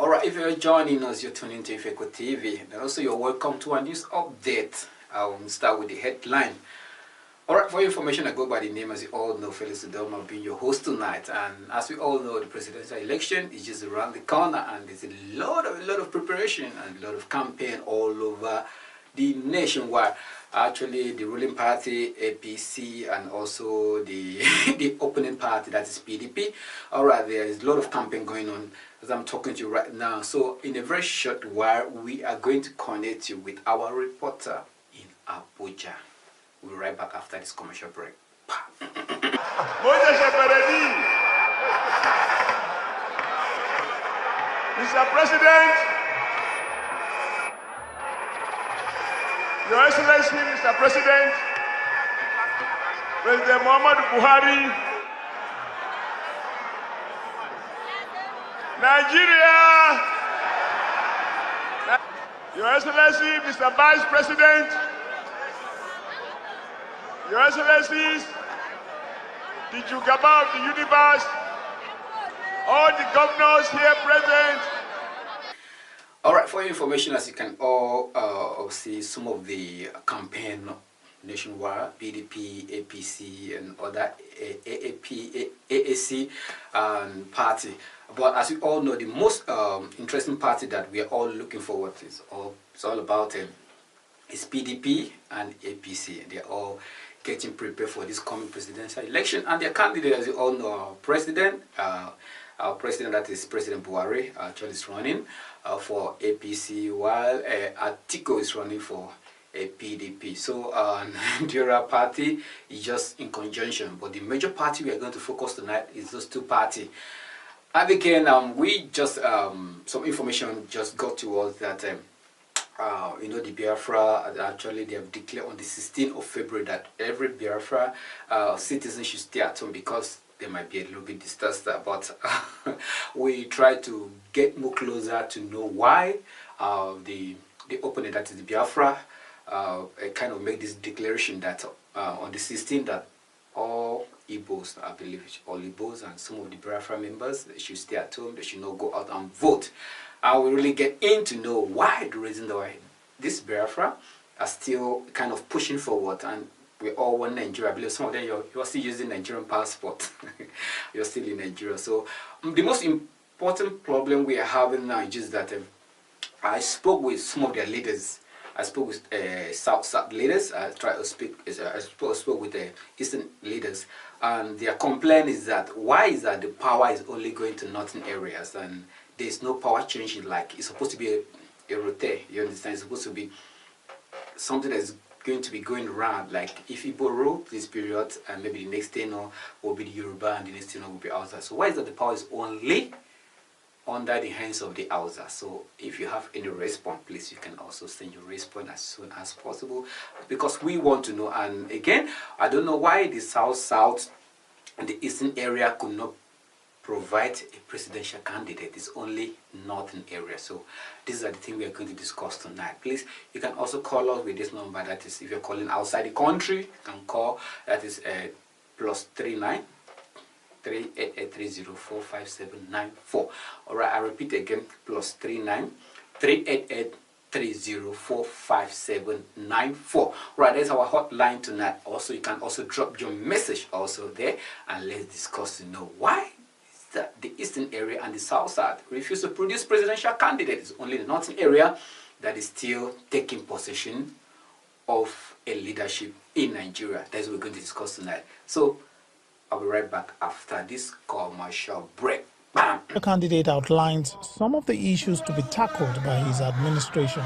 Alright, if you're joining us, you're tuning into Ifeco TV, and also you're welcome to a news update. I'll start with the headline. Alright, for your information, I go by the name, as you all know, Felix Udoma, being your host tonight. And as we all know, the presidential election is just around the corner, and there's a lot of preparation and a lot of campaign all over the nationwide. Actually, the ruling party, APC, and also the the opponent party, that is PDP. Alright, there is a lot of campaign going on as I'm talking to you right now. So in a very short while, we are going to connect you with our reporter in Abuja. We'll be right back after this commercial break. Mr. President, Your Excellency, Mr. President, President Muhammadu Buhari, Nigeria, Your Excellency, Mr. Vice President, Your Excellencies, the Jugaba of the universe, all the governors here present. Alright, for your information, as you can all see, some of the campaign nationwide, PDP, APC, and other AAC party. But as you all know, the most interesting party that we are all looking forward to is all about is PDP and APC. They're all getting prepared for this coming presidential election, and their candidate, as you all know, our president, that is President Buhari, actually is running for APC, while Atiku is running for PDP. So the other party is just in conjunction, but the major party we are going to focus tonight is those two parties. And again, we just some information just got to us that you know, the Biafra, actually they have declared on the 16th of February that every Biafra citizen should stay at home because they might be a little bit distressed, but we try to get more closer to know why the opponent, that is the Biafra, kind of make this declaration that on the 16th that all Igbos, I believe all Igbos and some of the Biafra members, they should stay at home, they should not go out and vote. I will really get in to know why, the reason why this Biafra are still kind of pushing forward, and we all want Nigeria. I believe some of them you're still using Nigerian passport. You're still in Nigeria. So the most important problem we are having now is just that I spoke with some of their leaders. I spoke with South leaders. I spoke with the Eastern leaders, and their complaint is that why is that the power is only going to northern areas and there's no power changing. Like it's supposed to be a rotate. You understand? It's supposed to be something that's going to be going around. Like if Igbo rule this period, and maybe the next tenor will be the Yoruba, and the next tenor will be Hausa. So why is that the power is only under the hands of the Hausa? So if you have any response, please, you can also send your response as soon as possible, because we want to know. And again, I don't know why the South and the Eastern area could not provide a presidential candidate. It's only northern area. So these are the things we are going to discuss tonight. Please, you can also call us with this number. That is, if you're calling outside the country, you can call. That is +39 38830457994. Alright, I repeat again, +39 38830457994. Right, that's our hotline tonight. Also, you can also drop your message also there, and let's discuss to know why that the Eastern area and the South side refuse to produce presidential candidates. It's only the Northern area that is still taking possession of a leadership in Nigeria. That's what we're going to discuss tonight. So I'll be right back after this commercial break. Bam. The candidate outlines some of the issues to be tackled by his administration.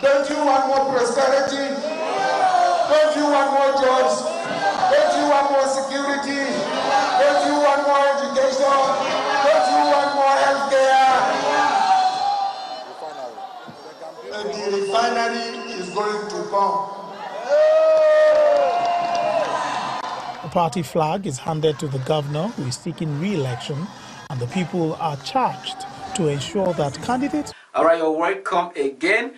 Don't you want more prosperity? Don't you want more jobs? Don't you want more security? Don't you want more education? Don't you want more health care? And the refinery is going to come. The party flag is handed to the governor, who is seeking re-election, and the people are charged to ensure that candidates... All right, you're welcome again.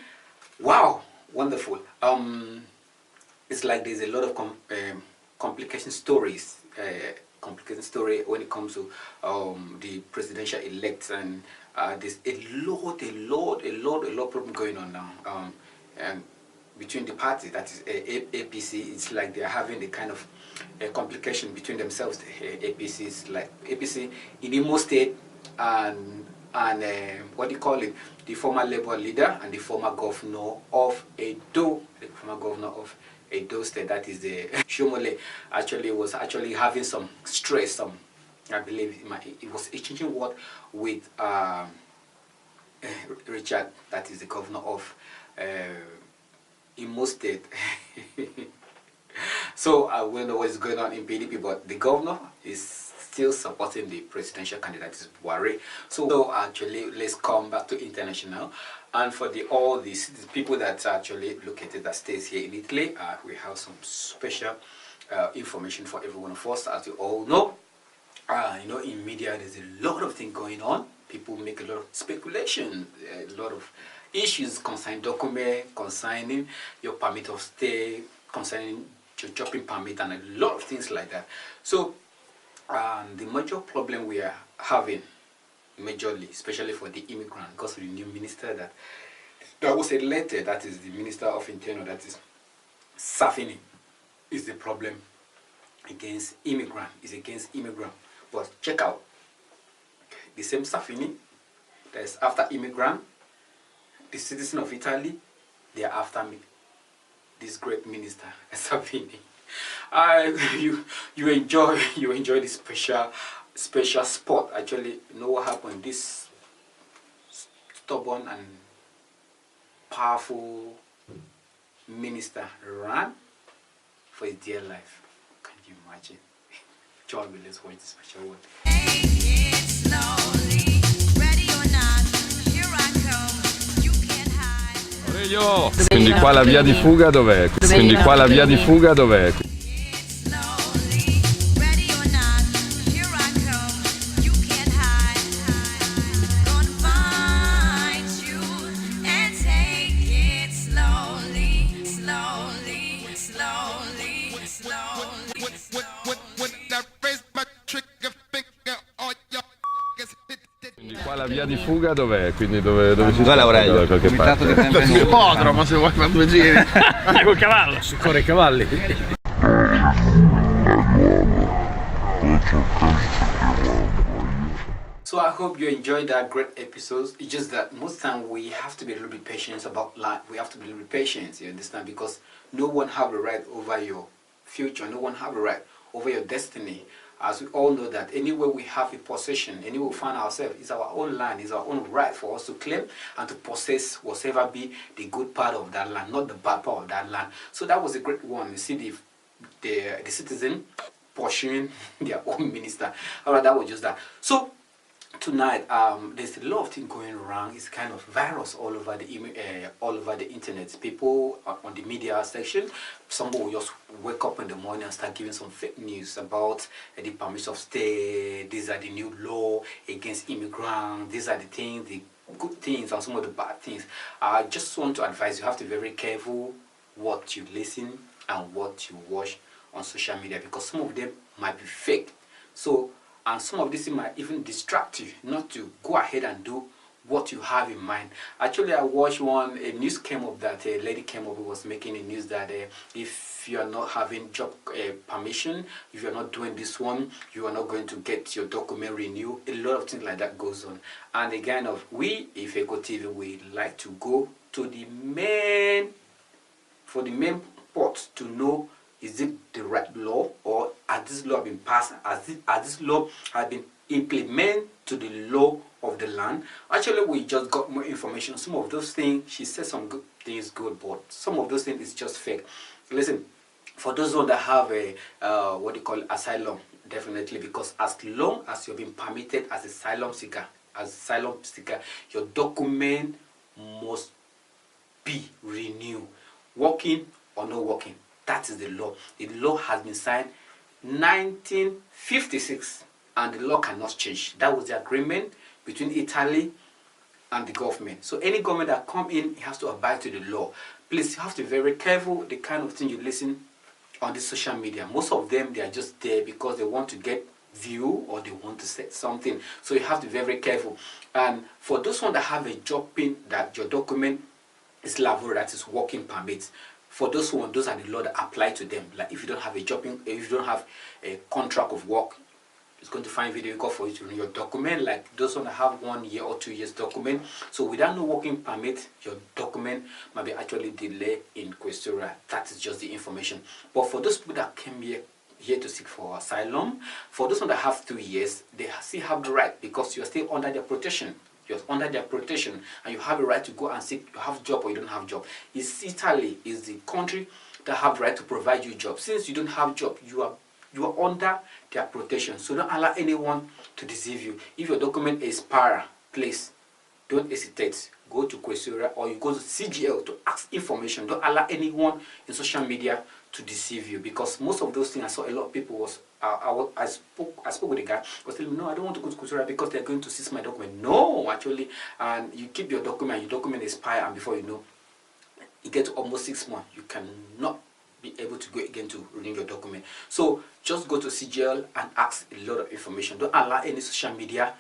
Wow, wonderful. It's like there's a lot of complication stories complicated story when it comes to the presidential elect, and there's a lot problem going on now. And between the parties, that is APC, it's like they're having the kind of complication between themselves. APC is like APC in Imo State, and what do you call it? The former Labour leader and the former governor of Edo, State, that is the Shomole, was actually having some stress. I believe it was exchanging word with Richard, that is the governor of Imo State. So we don't know what's going on in PDP, but the governor is still supporting the presidential candidate, Buhari. So actually, let's come back to international. And for all these people that actually located that stays here in Italy, we have some special information for every one of us. As you all know, in media there's a lot of things going on. People make a lot of speculation, a lot of issues concerning document, concerning your permit of stay, concerning your shopping permit, and a lot of things like that. So the major problem we are having, majorly, especially for the immigrant, because of the new minister that was elected, that is the Minister of Interior, that is Salvini, is the problem against immigrant, But check out, the same Salvini that is after immigrant, the citizen of Italy, they are after me, this great minister, Salvini. You enjoy this special spot. Actually, you know what happened? This stubborn and powerful minister ran for his dear life. Can you imagine? John will let's watch this special one. Quindi qua la via di fuga dov'è? La via di fuga dov'è? Quindi dove si sta? Da qualche parte. Ippodromo, se vuoi fare 2 giri. Col cavallo. Si corre i cavalli. So I hope you enjoyed that great episode. It's just that most time we have to be a little bit patient about life. We have to be a little bit patient, you understand? Because no one have the right over your future. No one have the right over your destiny. As we all know that anywhere we have a possession, anywhere we find ourselves, is our own land, is our own right for us to claim and to possess whatever be the good part of that land, not the bad part of that land. So that was a great one. You see the citizen pursuing their own minister. Alright, that was just that. So tonight, there's a lot of things going around. It's kind of virus all over the internet. People on the media section, someone will just wake up in the morning and start giving some fake news about the permission of stay. These are the new law against immigrants. These are the things, the good things and some of the bad things. I just want to advise you have to be very careful what you listen and what you watch on social media, because some of them might be fake. So, and some of this might even distract you not to go ahead and do what you have in mind. Actually, I watched a news came up that a lady came up who was making a news that if you are not having job permission, if you are not doing this one, you are not going to get your document renewed. A lot of things like that goes on. And again, we, if Eco TV, we like to go to the main part to know, is it the right law, or has this law been passed? Has this law been implemented to the law of the land? Actually, we just got more information. Some of those things, she said some good things good, but some of those things is just fake. Listen, for those that have a what do you call asylum, definitely, because as long as you've been permitted as asylum seeker, your document must be renewed, working or not working. That is the law. The law has been signed 1956, and the law cannot change. That was the agreement between Italy and the government. So any government that come in, it has to abide to the law. Please, you have to be very careful the kind of thing you listen on the social media. Most of them, they are just there because they want to get view or they want to say something. So you have to be very careful. And for those ones that have a job pin, that your document is level, that is working permit. For those ones, those are the law that apply to them. Like if you don't have a job pin, if you don't have a contract of work, it's going to find video call for you to renew your document. Like those ones that have 1 year or 2 years document. So without no working permit, your document might be actually delayed in Questura. That is just the information. But for those people that came here to seek for asylum, for those ones that have 2 years, they still have the right, because you're still under their protection. You're under their protection, and you have a right to go and seek. You have job or you don't have job. Italy is the country that have the right to provide you job. Since you don't have job, you are under their protection. So don't allow anyone to deceive you. If your document is para, please don't hesitate. Go to Questura or you go to CGL to ask information. Don't allow anyone in social media to deceive you, because most of those things, I saw a lot of people was I spoke with a guy was telling me, no, I don't want to go to Questura because they're going to seize my document. No, actually, and you keep your document expire, and before you know, you get to almost 6 months, you cannot be able to go again to renew your document. So just go to CGL and ask a lot of information. Don't allow any social media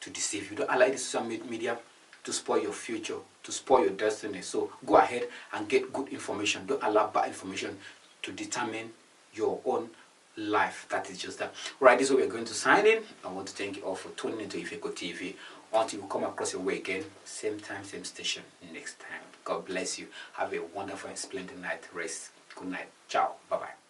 to deceive you. Don't allow any social media to spoil your future, to spoil your destiny. So go ahead and get good information. Don't allow bad information to determine your own life. That is just that. Right, this is where we're going to sign in. I want to thank you all for tuning into Ifeko TV. Until we come across your way again, same time, same station, next time. God bless you. Have a wonderful and splendid night. Rest. Good night. Ciao. Bye-bye.